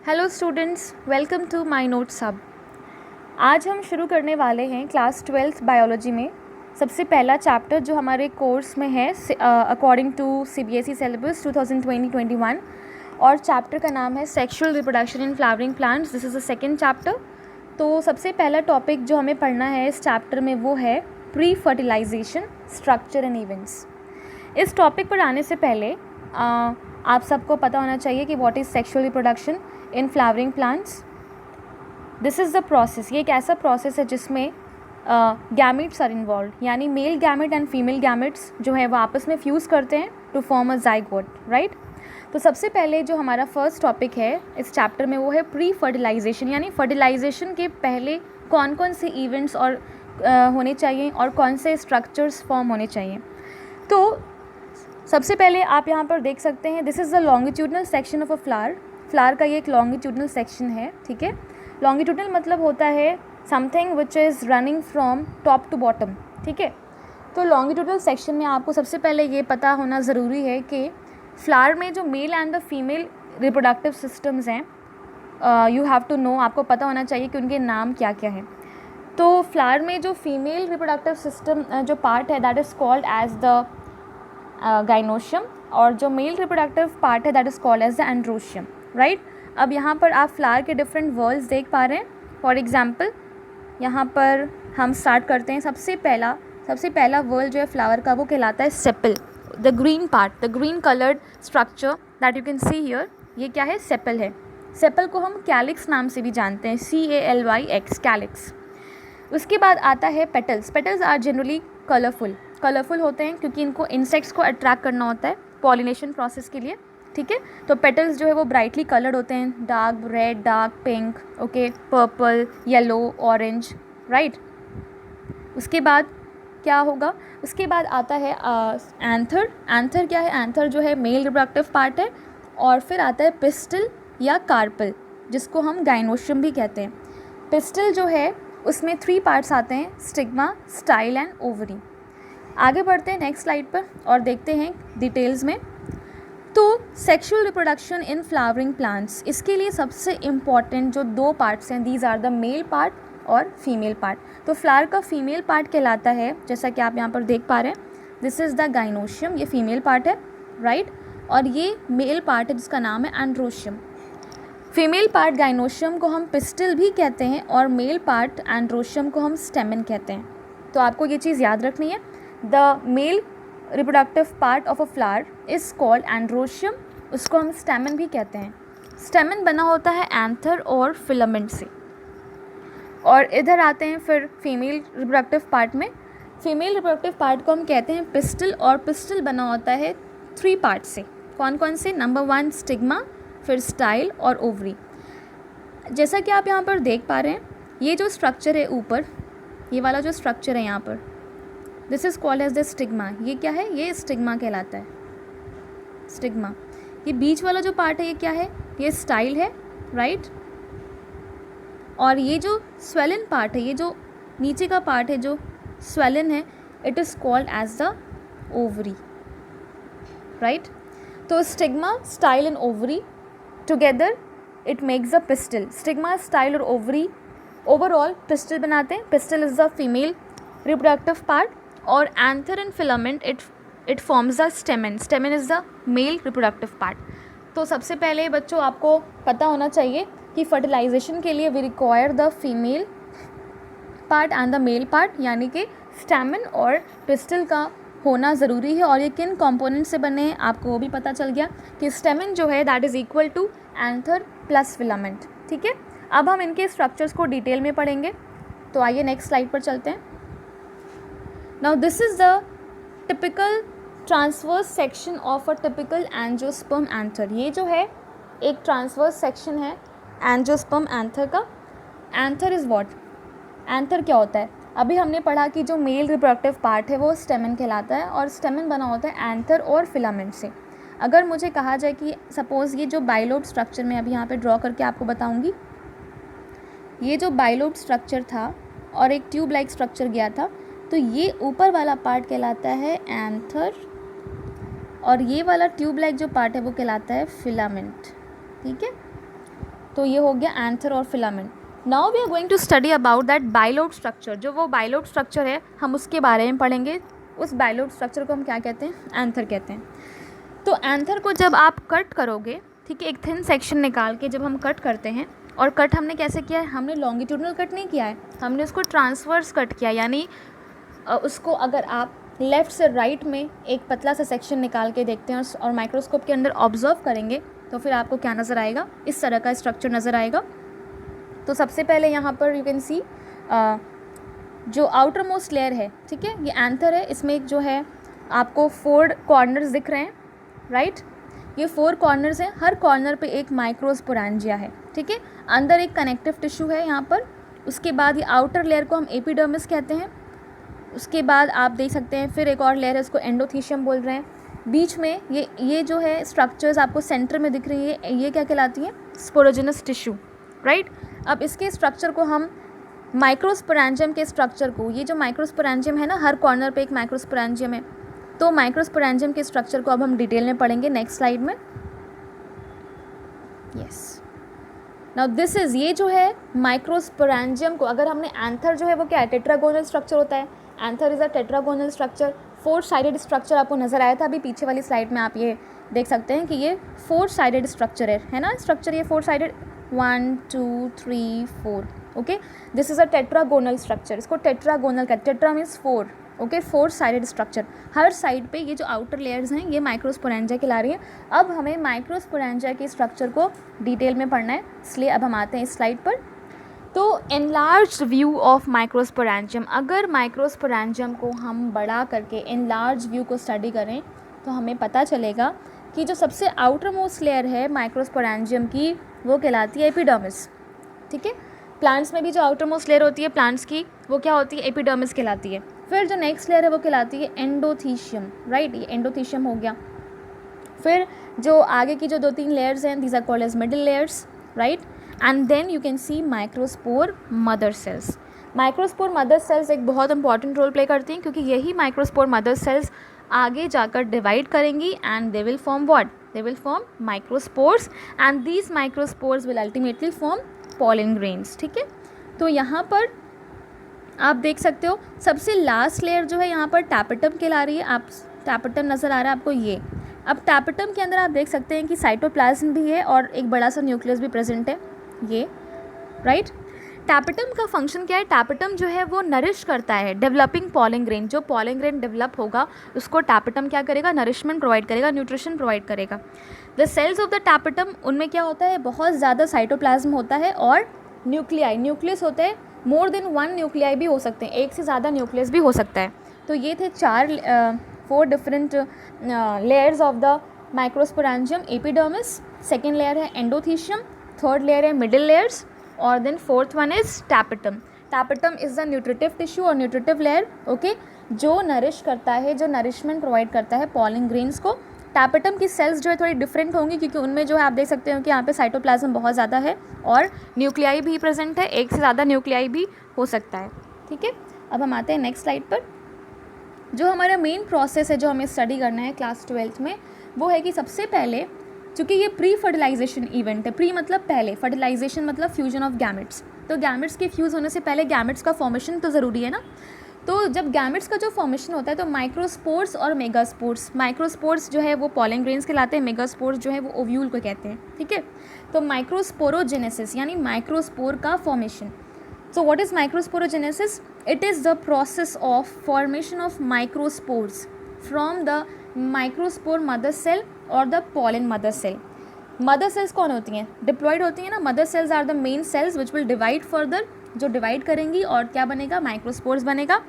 Hello students, welcome to my notes hub. आज हम शुरू करने वाले हैं क्लास 12th बायोलॉजी में सबसे पहला चैप्टर जो हमारे कोर्स में है अकॉर्डिंग टू सीबीएसई सिलेबस 2020-21 और चैप्टर का नाम है sexual reproduction in flowering plants. This is the second chapter. तो सबसे पहला टॉपिक जो हमें पढ़ना है इस चैप्टर में वो है pre fertilization structure and events. इस टॉपिक पर आने से पहले आप सबको पता होना चाहिए कि what is sexual reproduction in flowering plants. This is the process. ये एक ऐसा प्रोसेस है जिसमें गैमेट्स आर इन्वॉल्व, यानी male gamete and female gametes जो है वो आपस में फ्यूज़ करते हैं to form a zygote, right. तो सबसे पहले जो हमारा फर्स्ट टॉपिक है इस चैप्टर में वो है प्री फर्टिलाइजेशन, यानी फर्टिलाइजेशन के पहले कौन कौन से इवेंट्स और होने चाहिए और कौन से स्ट्रक्चर्स फॉर्म होने चाहिए। तो सबसे पहले आप यहाँ पर देख सकते हैं this is the longitudinal section of a flower का ये एक लॉन्गिट्यूडनल सेक्शन है, ठीक है। लॉन्गिट्यूडनल मतलब होता है something which is running from top to bottom, ठीक है। तो लॉन्गिट्यूडनल सेक्शन में आपको सबसे पहले ये पता होना ज़रूरी है कि फ्लावर में जो male and the female reproductive systems हैं, यू हैव टू नो, आपको पता होना चाहिए कि उनके नाम क्या क्या हैं। तो फ्लावर में जो फीमेल रिप्रोडक्टिव सिस्टम जो पार्ट है that is called as the gynoecium, और जो मेल रिप्रोडक्टिव पार्ट है that is called as the androecium, right. अब यहाँ पर आप फ्लावर के डिफरेंट वर्ल्स देख पा रहे हैं। फॉर एग्जांपल यहाँ पर हम स्टार्ट करते हैं। सबसे पहला वर्ल जो है फ्लावर का वो कहलाता है sepal, the green part, the green coloured structure that you can see here, ये क्या है, सेपल है। सेपल को हम कैलिक्स नाम से भी जानते हैं, CALYX, कैलिक्स। उसके बाद आता है petals. Petals are generally colourful होते हैं क्योंकि इनको इंसेक्ट्स को अट्रैक्ट करना होता है पॉलिनेशन प्रोसेस के लिए, ठीक है। तो पेटल्स जो है वो ब्राइटली कलर्ड होते हैं, dark red, dark pink, okay, purple, yellow, orange, right. उसके बाद क्या होगा, उसके बाद आता है एंथर। एंथर क्या है, एंथर जो है मेल रिप्रोडक्टिव पार्ट है। और फिर आता है पिस्टल या कार्पल, जिसको हम गाइनोशियम भी कहते हैं। पिस्टल जो है उसमें 3 पार्ट्स आते हैं, स्टिग्मा, स्टाइल एंड ओवरी। आगे बढ़ते हैं नेक्स्ट स्लाइड पर और देखते हैं डिटेल्स में। तो sexual reproduction in flowering plants, इसके लिए सबसे इम्पॉर्टेंट जो 2 पार्ट्स हैं, these are the male part और फीमेल पार्ट। तो फ्लावर का फीमेल पार्ट कहलाता है, जैसा कि आप यहाँ पर देख पा रहे हैं, दिस इज़ द गाइनोशियम, ये फीमेल पार्ट है, राइट। और ये मेल पार्ट है जिसका नाम है एंड्रोशियम। फीमेल पार्ट गाइनोशियम को हम पिस्टल भी कहते हैं और मेल पार्ट एंड्रोशियम को हम स्टेमन कहते हैं। तो आपको ये चीज़ याद रखनी है, the male reproductive part of a flower is called androecium, उसको हम स्टेमन भी कहते हैं। स्टेमन बना होता है एंथर और फिलामेंट से। और इधर आते हैं फिर फीमेल रिप्रोडक्टिव पार्ट में। फीमेल रिप्रोडक्टिव पार्ट को हम कहते हैं पिस्टल, और पिस्टल बना होता है 3 पार्ट से। कौन कौन से, नंबर 1 स्टिग्मा, फिर स्टाइल और ओवरी। जैसा कि आप यहाँ पर देख पा रहे हैं, ये जो स्ट्रक्चर है ऊपर, ये वाला जो स्ट्रक्चर है यहाँ पर, this is called as the stigma. ये क्या है, ये स्टिग्मा कहलाता है, स्टिग्मा। ये बीच वाला जो पार्ट है ये क्या है, ये स्टाइल है, राइट। और ये जो स्वेलन पार्ट है, ये जो नीचे का पार्ट है जो स्वेलन है, it is called as the ovary, right. तो stigma, style and ovary together it makes the pistil. Stigma, style और ओवरी ओवरऑल पिस्टल बनाते हैं। Pistil is the female reproductive part, और anther and filament it forms the stamen. Stamen is the male reproductive part. तो सबसे पहले बच्चों आपको पता होना चाहिए कि फर्टिलाइजेशन के लिए we require the female part and the male part, यानी कि स्टेमन और पिस्टल का होना ज़रूरी है। और ये किन कंपोनेंट से बने हैं आपको वो भी पता चल गया कि स्टेमन जो है that is equal to anther plus filament, ठीक है। अब हम इनके स्ट्रक्चर्स को डिटेल में पढ़ेंगे। तो आइए नेक्स्ट स्लाइड पर चलते हैं। Now this is the typical transverse section of a typical angiosperm anther. ये जो है एक ट्रांसवर्स सेक्शन है एंजियोस्पर्म एंथर का। एंथर इज़ व्हाट, एंथर क्या होता है, अभी हमने पढ़ा कि जो मेल रिप्रोडक्टिव पार्ट है वो स्टेमन कहलाता है, और स्टेमन बना होता है एंथर और फिलामेंट से। अगर मुझे कहा जाए कि सपोज़ ये जो बाइलोब स्ट्रक्चर मैं अभी यहाँ पे ड्रॉ करके आपको बताऊँगी, ये जो बाइलोब स्ट्रक्चर था और एक ट्यूब लाइक स्ट्रक्चर गया था, तो ये ऊपर वाला पार्ट कहलाता है एंथर, और ये वाला ट्यूब लाइक जो पार्ट है वो कहलाता है फिलामेंट, ठीक है। तो ये हो गया एंथर और filament. Now we are going to study about that bilobe structure. जो वो बाइलोब स्ट्रक्चर है हम उसके बारे में पढ़ेंगे। उस बाइलोब स्ट्रक्चर को हम क्या कहते हैं? एंथर कहते हैं। तो एंथर को जब आप कट करोगे, ठीक है, एक थिन सेक्शन निकाल के जब हम कट करते हैं, और कट हमने कैसे किया है? हमने लॉन्गिट्यूडनल कट नहीं किया है, हमने उसको ट्रांसवर्स कट किया। यानी उसको अगर आप लेफ़्ट से राइट में एक पतला सा सेक्शन निकाल के देखते हैं और माइक्रोस्कोप के अंदर ऑब्जर्व करेंगे तो फिर आपको क्या नज़र आएगा? इस तरह का स्ट्रक्चर नज़र आएगा। तो सबसे पहले यहाँ पर यू कैन सी जो आउटर मोस्ट लेयर है, ठीक है, ये एंथर है। इसमें जो है आपको 4 कॉर्नर्स दिख रहे हैं, राइट। ये 4 कॉर्नर्स हैं, हर कॉर्नर पे एक माइक्रोस्पोरेंजिया है, ठीक है। अंदर एक कनेक्टिव टिश्यू है यहाँ पर। उसके बाद ये आउटर लेयर को हम एपिडर्मिस कहते हैं। उसके बाद आप देख सकते हैं फिर एक और लेयर है, उसको एंडोथीशियम बोल रहे हैं। बीच में ये जो है स्ट्रक्चर्स आपको सेंटर में दिख रही है, ये क्या कहलाती है? Sporogenous tissue, right. अब इसके स्ट्रक्चर को हम माइक्रोस्पोरेंजियम के स्ट्रक्चर को, ये जो माइक्रोस्पोरेंजियम है ना, हर कॉर्नर पे एक माइक्रोस्पोरेंजियम है, तो माइक्रोस्पोरेंजियम के स्ट्रक्चर को अब हम डिटेल में पढ़ेंगे नेक्स्ट स्लाइड में। यस, नाउ दिस इज़, ये जो है माइक्रोस्पोरेंजियम को अगर हमने एंथर जो है वो क्या है? टेट्रागोनल स्ट्रक्चर होता है। Anther is a tetragonal structure. 4 sided structure आपको नज़र आया था अभी पीछे वाली स्लाइड में। आप ये देख सकते हैं कि ये 4 साइडेड स्ट्रक्चर है ना? स्ट्रक्चर ये 4 sided, 1 2 3 4, okay. This is a tetragonal structure. इसको टेट्रागोनल का, tetra means 4, okay, 4 sided structure. हर साइड पे ये जो आउटर लेयर्स हैं ये माइक्रोस्पोरेंजिया कहला रही है। अब हमें माइक्रोस्पोरेंजिया के स्ट्रक्चर को डिटेल में पढ़ना है, इसलिए अब हम आते हैं इस स्लाइड पर। तो एनलार्ज व्यू ऑफ माइक्रोस्पोरेंजियम, अगर माइक्रोस्पोरेंजियम को हम बड़ा करके एनलार्ज व्यू को स्टडी करें तो हमें पता चलेगा कि जो सबसे आउटर मोस्ट लेयर है माइक्रोस्पोरेंजियम की वो कहलाती है एपिडर्मिस, ठीक है। प्लांट्स में भी जो आउटर मोस्ट लेयर होती है प्लांट्स की वो क्या होती है? एपिडर्मिस कहलाती है। फिर जो नेक्स्ट लेयर है वो कहलाती है एंडोथीशियम, राइट, ये एंडोथीशियम हो गया। फिर जो आगे की जो 2-3 लेयर्स हैं, these are called as middle layers, right. And then you can see microspore mother cells. Microspore mother cells एक बहुत इंपॉर्टेंट रोल प्ले करती हैं, क्योंकि यही माइक्रोस्पोर मदर सेल्स आगे जाकर डिवाइड करेंगी and they will form what? They will form microspores and these microspores will ultimately form pollen grains, ठीक है। तो यहाँ पर आप देख सकते हो सबसे लास्ट लेयर जो है यहाँ पर टैपेटम कहला रही है। आप टैपेटम नज़र आ रहा है आपको ये। अब टैपेटम के अंदर आप देख सकते हैं कि साइटोप्लाज्म भी है और एक बड़ा सा न्यूक्लियस भी प्रेजेंट है, ये, राइट। टैपेटम का फंक्शन क्या है? टैपेटम जो है वो नरिश करता है डेवलपिंग पॉलन ग्रेन। जो पॉलन ग्रेन डेवलप होगा उसको टैपेटम क्या करेगा? नरिशमेंट प्रोवाइड करेगा, न्यूट्रिशन प्रोवाइड करेगा। The cells of the tapetum, उनमें क्या होता है? बहुत ज़्यादा साइटोप्लाज्म होता है और न्यूक्लियाई, न्यूक्लियस होते हैं, मोर देन 1 न्यूक्लियाई भी हो सकते हैं, एक से ज़्यादा न्यूक्लियस भी हो सकता है। तो ये थे 4 different layers of the microsporangium. Epidermis, second layer है एंडोथीशियम, थर्ड लेयर है मिडिल लेयर्स, और then fourth one is tapetum. Tapetum is the nutritive tissue और न्यूट्रिटिव लेयर, ओके, जो नरिश करता है, जो नरिशमेंट प्रोवाइड करता है पॉलन ग्रेन्स को। टैपेटम की सेल्स जो है थोड़ी डिफरेंट होंगी, क्योंकि उनमें जो है आप देख सकते हो कि यहाँ पे साइटोप्लाज्म बहुत ज़्यादा है और न्यूक्लियाई भी प्रेजेंट है, एक से ज़्यादा न्यूक्लियाई भी हो सकता है, ठीक है। अब हम आते हैं नेक्स्ट स्लाइड पर। जो हमारा मेन प्रोसेस है जो हमें स्टडी करना है क्लास 12th में, वो है कि सबसे पहले, चूँकि ये प्री फर्टिलाइजेशन इवेंट है, प्री मतलब पहले, फर्टिलाइजेशन मतलब फ्यूजन ऑफ गैमेट्स, तो गैमेट्स के फ्यूज़ होने से पहले गैमेट्स का फॉर्मेशन तो ज़रूरी है ना। तो जब गैमेट्स का जो फॉर्मेशन होता है तो माइक्रोस्पोर्स और मेगास्पोर्स, माइक्रोस्पोर्स जो है वो पॉलन ग्रेन्स कहलाते हैं, मेगास्पोर्स जो है वो ओव्यूल को कहते हैं, ठीक है। तो माइक्रोस्पोरोजेनेसिस यानी माइक्रोस्पोर का formation. So what is microsporogenesis? It is the process of formation of microspores from the microspore mother cell or the pollen mother cell. Mother cells कौन होती हैं? Diploid होती हैं ना। Mother cells are the main cells which will divide further, जो divide करेंगी और क्या बनेगा? माइक्रोस्पोर्स बनेगा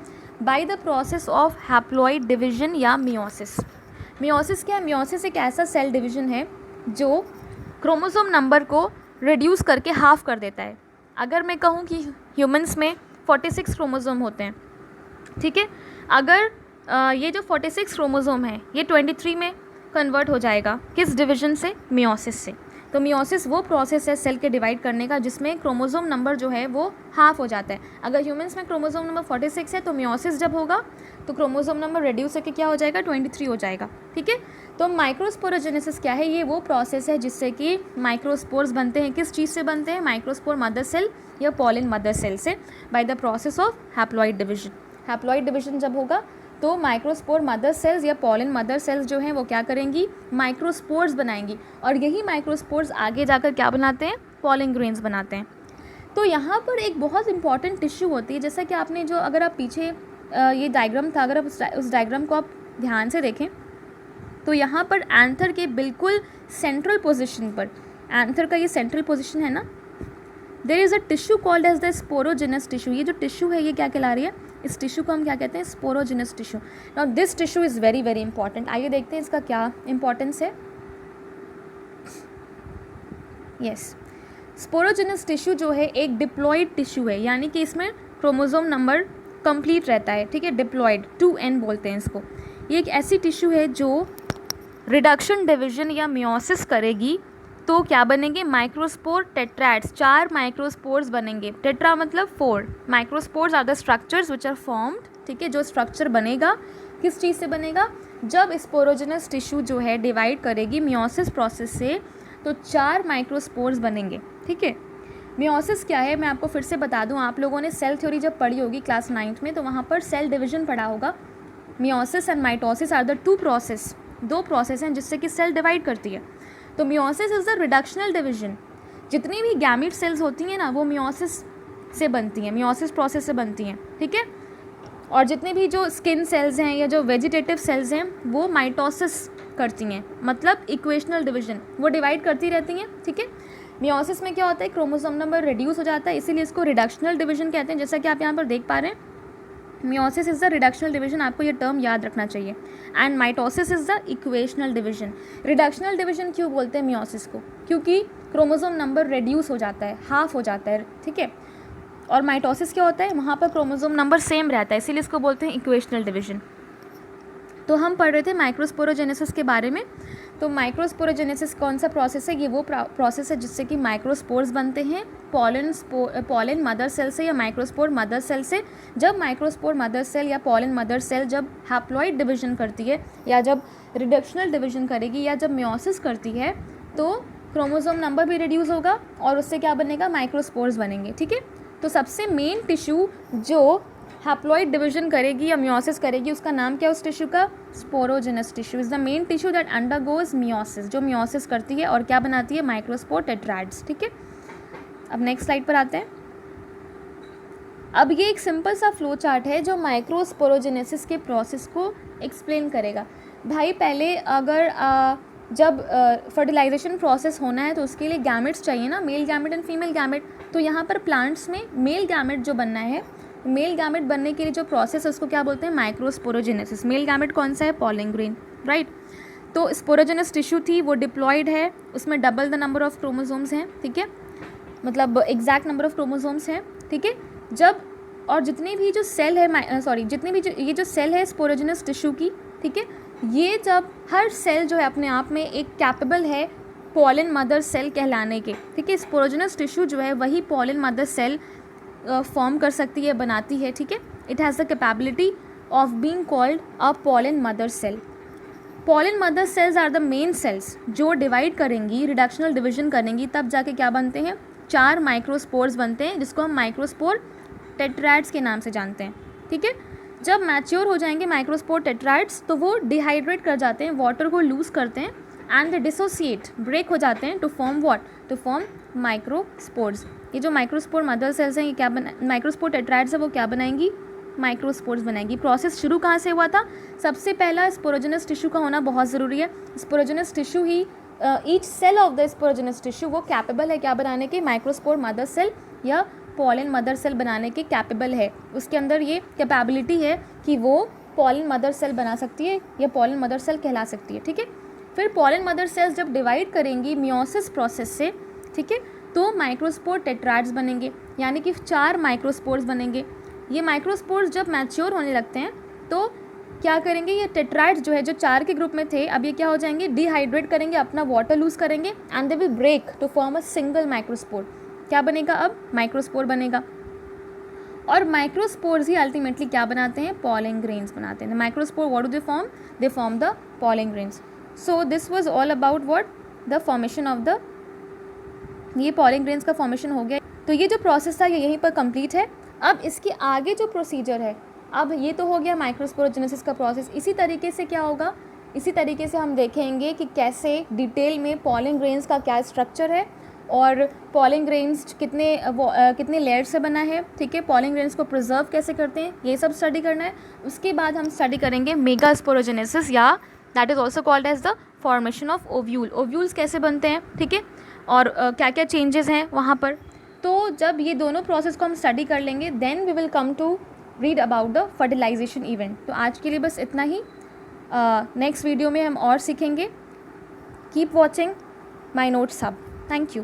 by the process of haploid division या meiosis. Meiosis क्या है? Meiosis एक ऐसा सेल डिवीजन है जो क्रोमोसोम नंबर को रिड्यूस करके हाफ कर देता है। अगर मैं कहूँ कि ह्यूमंस में 46 क्रोमोसोम होते हैं, ठीक है, अगर ये जो 46 क्रोमोसोम है ये 23 में कन्वर्ट हो जाएगा, किस डिवीजन से? मियोसिस से। तो मियोसिस वो प्रोसेस है सेल के डिवाइड करने का जिसमें क्रोमोसोम नंबर जो है वो हाफ हो जाता है। अगर ह्यूमंस में क्रोमोसोम नंबर 46 है तो मियोसिस जब होगा तो क्रोमोसोम नंबर रिड्यूस होकर क्या हो जाएगा, 23 हो जाएगा। ठीक है, तो माइक्रोस्पोरोजेनेसिस क्या है, ये वो प्रोसेस है जिससे कि माइक्रोस्पोर्स बनते हैं। किस चीज़ से बनते हैं, माइक्रोस्पोर मदर सेल या पॉलिन मदर सेल से, by the process of haploid division. Haploid division जब होगा तो माइक्रोस्पोर मदर सेल्स या पॉलिन मदर सेल्स जो हैं वो क्या करेंगी, माइक्रोस्पोर्स बनाएंगी, और यही माइक्रोस्पोर्स आगे जाकर क्या बनाते हैं, पॉलिन ग्रेन्स बनाते हैं। तो यहाँ पर एक बहुत इंपॉर्टेंट टिश्यू होती है, जैसा कि आपने जो, अगर आप पीछे ये डायग्राम था, अगर आप उस डायग्राम को आप ध्यान से देखें तो यहाँ पर एंथर के बिल्कुल सेंट्रल पोजिशन पर, एंथर का ये सेंट्रल पोजिशन है ना, there is a tissue called as the sporogenous tissue. ये जो टिश्यू है ये क्या कहला रही है, इस टिश्यू को हम क्या कहते हैं, sporogenous tissue. Now this tissue is very very important. आइए देखते हैं इसका क्या इंपॉर्टेंस है। यस, स्पोरोजेनस टिश्यू जो है एक डिप्लॉइड टिश्यू है, यानी कि इसमें क्रोमोसोम नंबर कंप्लीट रहता है। ठीक है, डिप्लॉइड 2n बोलते हैं इसको। ये एक ऐसी टिश्यू है जो रिडक्शन डिवीजन या मियोसिस करेगी तो क्या बनेंगे, माइक्रोस्पोर टेट्राड्स, 4 माइक्रोस्पोर्स बनेंगे। टेट्रा मतलब 4। Microspores are the structures which are formed. ठीक है, जो स्ट्रक्चर बनेगा किस चीज़ से बनेगा, जब स्पोरोजेनस टिश्यू जो है डिवाइड करेगी मियोसिस प्रोसेस से तो 4 माइक्रोस्पोर्स बनेंगे। ठीक है, मियोसिस क्या है मैं आपको फिर से बता दूं, आप लोगों ने सेल थ्योरी जब पढ़ी होगी क्लास 9th में तो वहाँ पर सेल डिवीजन पढ़ा होगा। Meiosis and mitosis are the 2 process, 2 process हैं जिससे कि सेल डिवाइड करती है। तो meiosis is the reductional division. जितनी भी गैमीट सेल्स होती हैं ना वो मियोसिस से बनती हैं, मियोसिस प्रोसेस से बनती हैं। ठीक है, और जितने भी जो स्किन सेल्स हैं या जो वेजिटेटिव सेल्स हैं वो माइटोसिस करती हैं, मतलब इक्वेशनल डिवीजन, वो डिवाइड करती रहती हैं। ठीक है, मियोसिस में क्या होता है, क्रोमोसोम नंबर रिड्यूस हो जाता है, इसीलिए इसको रिडक्शनल डिवीजन कहते हैं, जैसा कि आप यहाँ पर देख पा रहे हैं। Meiosis is the reductional division, आपको ये टर्म याद रखना चाहिए। And mitosis is the equational division. Reductional division क्यों बोलते हैं मियोसिस को, क्योंकि क्रोमोसोम नंबर रिड्यूस हो जाता है, हाफ हो जाता है। ठीक है, और माइटोसिस क्या होता है, वहाँ पर क्रोमोसोम नंबर सेम रहता है, इसीलिए इसको बोलते हैं इक्वेशनल डिवीजन। तो हम पढ़ रहे थे माइक्रोस्पोरोजेनेसिस के बारे में। तो माइक्रोस्पोरोजेनेसिस कौन सा प्रोसेस है, ये वो प्रोसेस है जिससे कि माइक्रोस्पोर्स बनते हैं पॉलन मदर सेल से या माइक्रोस्पोर मदर सेल से। जब माइक्रोस्पोर मदर सेल या पॉलन मदर सेल जब हैप्लॉइड डिवीजन करती है या जब रिडक्शनल डिवीजन करेगी या जब मियोसिस करती है तो क्रोमोसोम नंबर भी रिड्यूस होगा और उससे क्या बनेगा, माइक्रोस्पोर्स बनेंगे। ठीक है, तो सबसे मेन टिश्यू जो हैप्लॉइड डिवीजन करेगी या मियोसिस करेगी उसका नाम क्या है उस टिश्यू का, sporogenous tissue is the main tissue that undergoes meiosis, जो मियोसिस करती है और क्या बनाती है, माइक्रोस्पोर टेट्राड्स। ठीक है, अब नेक्स्ट स्लाइड पर आते हैं। अब ये एक सिंपल सा फ्लो चार्ट है जो माइक्रोस्पोरोजेनेसिस के प्रोसेस को एक्सप्लेन करेगा। भाई पहले अगर जब फर्टिलाइजेशन प्रोसेस होना है तो उसके लिए गैमेट्स चाहिए ना, mail gamete and female gamete. तो यहाँ पर प्लांट्स में मेल गैमेट जो बनना है, मेल गैमेट बनने के लिए जो प्रोसेस है उसको क्या बोलते हैं, माइक्रोस्पोरोजेनेसिस। मेल गैमेट कौन सा है, पॉलिन ग्रेन, राइट। तो स्पोरोजेनस टिश्यू थी वो डिप्लॉइड है, उसमें double the number of chromosomes हैं। ठीक है, मतलब एग्जैक्ट नंबर ऑफ क्रोमोसोम्स हैं। ठीक है, जब और जितनी भी जो सेल है जितनी भी ये जो सेल है स्पोरोजेनस टिश्यू की, ठीक है, ये जब हर सेल जो है अपने आप में एक कैपेबल है पॉलिन मदर सेल कहलाने के। ठीक है, स्पोरोजेनस टिश्यू जो है वही पॉलिन मदर सेल फॉर्म कर सकती है, बनाती है। ठीक है, it has the capability of being called a pollen mother cell. Pollen mother cells are the main cells जो डिवाइड करेंगी, रिडक्शनल डिवीजन करेंगी, तब जाके क्या बनते हैं, 4 माइक्रोस्पोर्स बनते हैं जिसको हम माइक्रोस्पोर टेट्राड्स के नाम से जानते हैं। ठीक है, जब मैच्योर हो जाएंगे माइक्रोस्पोर टेट्राड्स तो वो डिहाइड्रेट कर जाते हैं, वाटर को लूज करते हैं एंड दे डिसोसिएट, ब्रेक हो जाते हैं to form what, to form microspores. ये जो माइक्रोस्पोर मदर सेल्स हैं ये क्या माइक्रोस्पोर टेट्राड्स है वो क्या बनाएंगी, माइक्रोस्पोर्स बनाएंगी। प्रोसेस शुरू कहाँ से हुआ था, सबसे पहला स्पोरोजेनस टिश्यू का होना बहुत ज़रूरी है। स्पोरोजेनस टिश्यू ही each cell of the sporogenous tissue वो कैपेबल है क्या बनाने के, माइक्रोस्पोर मदर सेल या पॉलिन मदर सेल बनाने के कैपेबल है। उसके अंदर ये कैपेबिलिटी है कि वो पॉलिन मदर सेल बना सकती है या पॉलिन मदर सेल कहला सकती है। ठीक है, फिर पॉलिन मदर सेल्स जब डिवाइड करेंगी मियोसिस प्रोसेस से, ठीक है, तो माइक्रोस्पोर टेट्राड्स बनेंगे, यानी कि 4 माइक्रोस्पोर्स बनेंगे। ये माइक्रोस्पोर्स जब मैच्योर होने लगते हैं तो क्या करेंगे, ये टेट्राइड्स जो है जो 4 के ग्रुप में थे, अब ये क्या हो जाएंगे, डिहाइड्रेट करेंगे, अपना वाटर लूज करेंगे and they will break to form a single microspore. क्या बनेगा अब, माइक्रोस्पोर बनेगा। और माइक्रोस्पोर्स ही अल्टीमेटली क्या बनाते हैं, पॉलन ग्रेन्स बनाते हैं। Microspore what do they form, they form the pollen grains. So this was all about what, the formation of the, ये पॉलन ग्रेन्स का फॉर्मेशन हो गया। तो ये जो प्रोसेस था ये यहीं पर कंप्लीट है। अब इसके आगे जो प्रोसीजर है, अब ये तो हो गया माइक्रोस्पोरोजेनेसिस का प्रोसेस। इसी तरीके से क्या होगा, इसी तरीके से हम देखेंगे कि कैसे डिटेल में पॉलन ग्रेन्स का क्या स्ट्रक्चर है और पॉलन ग्रेन्स कितने लेयर से बना है, ठीक है, पॉलन ग्रेन्स को प्रिजर्व कैसे करते हैं, ये सब स्टडी करना है। उसके बाद हम स्टडी करेंगे मेगास्पोरोजेनेसिस, या that is also called as the formation of ovule. Ovules कैसे बनते हैं, ठीक है, और क्या क्या चेंजेस हैं वहाँ पर। तो जब ये दोनों प्रोसेस को हम स्टडी कर लेंगे then we will come to read about the fertilization event. तो आज के लिए बस इतना ही, नेक्स्ट वीडियो में हम और सीखेंगे। Keep watching my notes hub. Thank you.